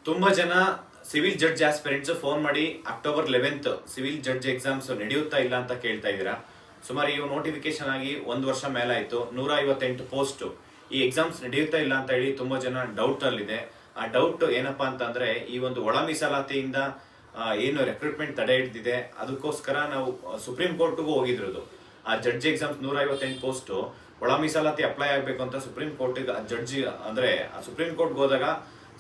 ತುಂಬಾ ಜನ civil judge aspirants phone ಮಾಡಿ October 11th civil judge exams ನಡೆಯುತ್ತಾ ಇಲ್ಲ ಅಂತ ಕೇಳ್ತಾ ಇದ್ದೀರಾ. ಸುಮಾರು ಇವು ನೋಟಿಫಿಕೇಶನ್ ಆಗಿ 1 ವರ್ಷ ಮೇಲಾಯ್ತು. 158 ಪೋಸ್ಟ್ ಈ ಎಕ್ಸಾಮ್ಸ್ ನಡೆಯುತ್ತಾ ಇಲ್ಲ ಅಂತ ಹೇಳಿ ತುಂಬಾ ಜನ ಡೌಟ್ ಅಲ್ಲಿದೆ. ಆ ಡೌಟ್ ಏನಪ್ಪಾ ಅಂತಂದ್ರೆ, ಈ ಒಂದು ಒಳ ಮೀಸಲಾತಿಯಿಂದ ಏನು ರೆಕ್ರೂಟ್ಮೆಂಟ್ ತಡೆ ಹಿಡಿದಿದೆ, ಅದಕ್ಕೋಸ್ಕರ ನಾವು ಸುಪ್ರೀಂ ಕೋರ್ಟ್ಗೂ ಹೋಗಿದ್ರದು. ಆ ಜಡ್ಜ್ ಎಕ್ಸಾಮ್ಸ್ 158 ಪೋಸ್ಟ್ ಒಳ ಮೀಸಲಾತಿ ಅಪ್ಲೈ ಆಗ್ಬೇಕು ಅಂತ ಸುಪ್ರೀಂ ಕೋರ್ಟ್ ಜಡ್ಜಿ ಅಂದ್ರೆ ಸುಪ್ರೀಂ ಕೋರ್ಟ್ಗೆ ಹೋದಾಗ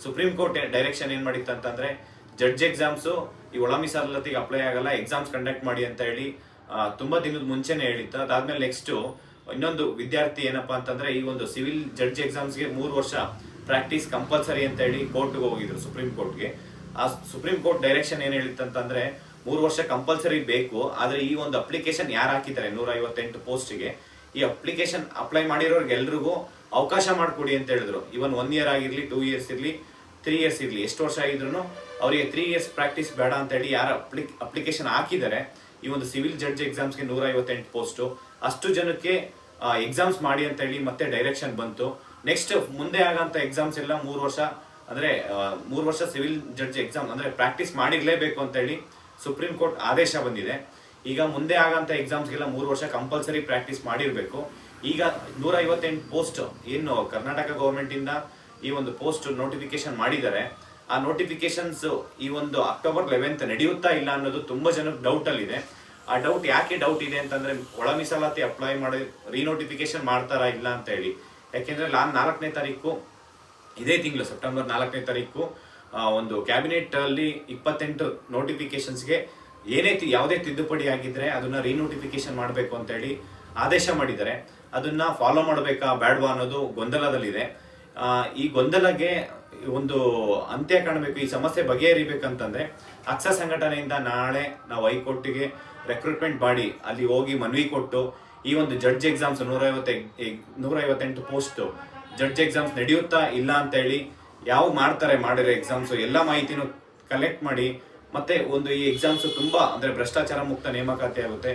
ಸುಪ್ರೀಂ ಕೋರ್ಟ್ ಡೈರೆಕ್ಷನ್ ಏನ್ ಮಾಡಿತ್ತು ಅಂತಂದ್ರೆ, ಜಡ್ಜ್ ಎಕ್ಸಾಮ್ಸ್ ಈ ಒಳ ಮೀಸಲಾತಿಗೆ ಅಪ್ಲೈ ಆಗಲ್ಲ, ಎಕ್ಸಾಮ್ಸ್ ಕಂಡಕ್ಟ್ ಮಾಡಿ ಅಂತ ಹೇಳಿ ತುಂಬಾ ದಿನದ ಮುಂಚೆನೆ ಹೇಳಿತ್ತು. ಅದಾದ್ಮೇಲೆ ನೆಕ್ಸ್ಟ್ ಇನ್ನೊಂದು ವಿದ್ಯಾರ್ಥಿ ಏನಪ್ಪಾ ಅಂತಂದ್ರೆ, ಈ ಒಂದು ಸಿವಿಲ್ ಜಡ್ಜ್ ಎಕ್ಸಾಮ್ಸ್ಗೆ 3 ವರ್ಷ ಪ್ರಾಕ್ಟೀಸ್ ಕಂಪಲ್ಸರಿ ಅಂತ ಹೇಳಿ ಕೋರ್ಟ್ಗೆ ಹೋಗಿದ್ರು, ಸುಪ್ರೀಂ ಕೋರ್ಟ್ಗೆ. ಆ ಸುಪ್ರೀಂ ಕೋರ್ಟ್ ಡೈರೆಕ್ಷನ್ ಏನ್ ಹೇಳಿತ್ತು ಅಂತಂದ್ರೆ, 3 ವರ್ಷ ಕಂಪಲ್ಸರಿ ಬೇಕು. ಆದ್ರೆ ಈ ಒಂದು ಅಪ್ಲಿಕೇಶನ್ ಯಾರು ಹಾಕಿದ್ದಾರೆ 158 ಪೋಸ್ಟ್ಗೆ, ಈ ಅಪ್ಲಿಕೇಶನ್ ಅಪ್ಲೈ ಮಾಡಿರೋರ್ಗೆ ಎಲ್ರಿಗೂ ಅವಕಾಶ ಮಾಡಿಕೊಡಿ ಅಂತ ಹೇಳಿದ್ರು. ಇವನ್ 1 year ಆಗಿರ್ಲಿ, 2 years ಇರ್ಲಿ, 3 years ಇರ್ಲಿ, ಎಷ್ಟು ವರ್ಷ ಆಗಿದ್ರು ಅವರಿಗೆ 3 years ಪ್ರಾಕ್ಟೀಸ್ ಬೇಡ ಅಂತ ಹೇಳಿ ಯಾರು ಅಪ್ಲಿಕೇಶನ್ ಹಾಕಿದ್ದಾರೆ ಈ ಒಂದು ಸಿವಿಲ್ ಜಡ್ಜ್ ಎಕ್ಸಾಮ್ಸ್ಗೆ 158 ಪೋಸ್ಟ್, ಅಷ್ಟು ಜನಕ್ಕೆ ಎಕ್ಸಾಮ್ಸ್ ಮಾಡಿ ಅಂತ ಹೇಳಿ ಮತ್ತೆ ಡೈರೆಕ್ಷನ್ ಬಂತು. ನೆಕ್ಸ್ಟ್ ಮುಂದೆ ಆಗಂತ ಎಕ್ಸಾಮ್ಸ್ ಎಲ್ಲ 3 ವರ್ಷ ಅಂದ್ರೆ 3 ವರ್ಷ ಸಿವಿಲ್ ಜಡ್ಜ್ ಎಕ್ಸಾಮ್ ಅಂದ್ರೆ ಪ್ರಾಕ್ಟೀಸ್ ಮಾಡಿರ್ಲೇಬೇಕು ಅಂತ ಹೇಳಿ ಸುಪ್ರೀಂ ಕೋರ್ಟ್ ಆದೇಶ ಬಂದಿದೆ. ಈಗ ಮುಂದೆ ಆಗಂತ ಎಕ್ಸಾಮ್ಸ್ಗೆಲ್ಲ 3 ವರ್ಷ ಕಂಪಲ್ಸರಿ ಪ್ರಾಕ್ಟೀಸ್ ಮಾಡಿರ್ಬೇಕು. ಈಗ 158 ಪೋಸ್ಟ್ ಏನು ಕರ್ನಾಟಕ ಗವರ್ಮೆಂಟ್ ಇಂದ ಈ ಒಂದು ಪೋಸ್ಟ್ ನೋಟಿಫಿಕೇಶನ್ ಮಾಡಿದ್ದಾರೆ. ಆ ನೋಟಿಫಿಕೇಶನ್ಸ್ ಈ ಒಂದು ಅಕ್ಟೋಬರ್ 11th ನಡೆಯುತ್ತಾ ಇಲ್ಲ ಅನ್ನೋದು ತುಂಬಾ ಜನಕ್ಕೆ ಡೌಟ್ ಅಲ್ಲಿ ಇದೆ. ಆ ಡೌಟ್ ಯಾಕೆ ಡೌಟ್ ಇದೆ ಅಂತಂದ್ರೆ, ಒಳ ಮೀಸಲಾತಿ ಅಪ್ಲೈ ಮಾಡಿ ರೀನೋಟಿಫಿಕೇಶನ್ ಮಾಡ್ತಾರಾ ಇಲ್ಲ ಅಂತ ಹೇಳಿ. ಯಾಕೆಂದ್ರೆ 4ನೇ ತಾರೀಕು ಇದೇ ತಿಂಗಳು ಸೆಪ್ಟೆಂಬರ್ 4ನೇ ತಾರೀಕು ಒಂದು ಕ್ಯಾಬಿನೆಟ್ ಅಲ್ಲಿ 28 ನೋಟಿಫಿಕೇಶನ್ಸ್ಗೆ ಯಾವುದೇ ತಿದ್ದುಪಡಿ ಆಗಿದ್ರೆ ಅದನ್ನ ರೀನೋಟಿಫಿಕೇಶನ್ ಮಾಡಬೇಕು ಅಂತ ಹೇಳಿ ಆದೇಶ ಮಾಡಿದ್ದಾರೆ. ಅದನ್ನ ಫಾಲೋ ಮಾಡಬೇಕಾ ಬೇಡವಾ ಅನ್ನೋದು ಗೊಂದಲದಲ್ಲಿದೆ. ಈ ಗೊಂದಲಗೆ ಒಂದು ಅಂತ್ಯ ಕಾಣಬೇಕು, ಈ ಸಮಸ್ಯೆ ಬಗೆಹರಿಬೇಕಂತಂದ್ರೆ ಅಕ್ಸ ಸಂಘಟನೆಯಿಂದ ನಾಳೆ ನಾವು ಹೈಕೋರ್ಟ್ಗೆ ರೆಕ್ರೂಟ್ಮೆಂಟ್ ಬಾಡಿ ಅಲ್ಲಿ ಹೋಗಿ ಮನವಿ ಕೊಟ್ಟು ಈ ಒಂದು judge exams 158 post judge exams ನಡೆಯುತ್ತಾ ಇಲ್ಲ ಅಂತ ಹೇಳಿ ಯಾವ ಮಾಡಿರೋ ಎಕ್ಸಾಮ್ಸ್ ಎಲ್ಲ ಮಾಹಿತಿನೂ ಕಲೆಕ್ಟ್ ಮಾಡಿ, ಮತ್ತೆ ಒಂದು ಈ ಎಕ್ಸಾಮ್ಸ್ ತುಂಬಾ ಅಂದ್ರೆ ಭ್ರಷ್ಟಾಚಾರ ಮುಕ್ತ ನೇಮಕಾತಿ ಆಗುತ್ತೆ.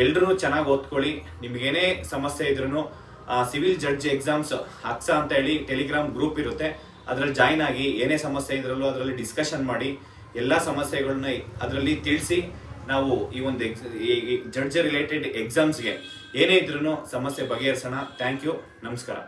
ಎಲ್ರೂ ಚೆನ್ನಾಗಿ ಓದ್ಕೊಳ್ಳಿ. ನಿಮ್ಗೇನೇ ಸಮಸ್ಯೆ ಇದ್ರೂ ಸಿವಿಲ್ ಜಡ್ಜ್ ಎಕ್ಸಾಮ್ಸ್ ಅಕ್ಸಾ ಅಂತ ಹೇಳಿ ಟೆಲಿಗ್ರಾಮ್ ಗ್ರೂಪ್ ಇರುತ್ತೆ, ಅದ್ರಲ್ಲಿ ಜಾಯ್ನ್ ಆಗಿ ಏನೇ ಸಮಸ್ಯೆ ಇದ್ರಲ್ಲೂ ಅದರಲ್ಲಿ ಡಿಸ್ಕಷನ್ ಮಾಡಿ ಎಲ್ಲಾ ಸಮಸ್ಯೆಗಳನ್ನ ಅದರಲ್ಲಿ ತಿಳಿಸಿ ನಾವು ಈ ಒಂದು ಜಡ್ಜ್ ರಿಲೇಟೆಡ್ ಎಕ್ಸಾಮ್ಸ್ಗೆ ಏನೇ ಇದ್ರೂ ಸಮಸ್ಯೆ ಬಗೆಹರಿಸೋಣ. ಥ್ಯಾಂಕ್ ಯು, ನಮಸ್ಕಾರ.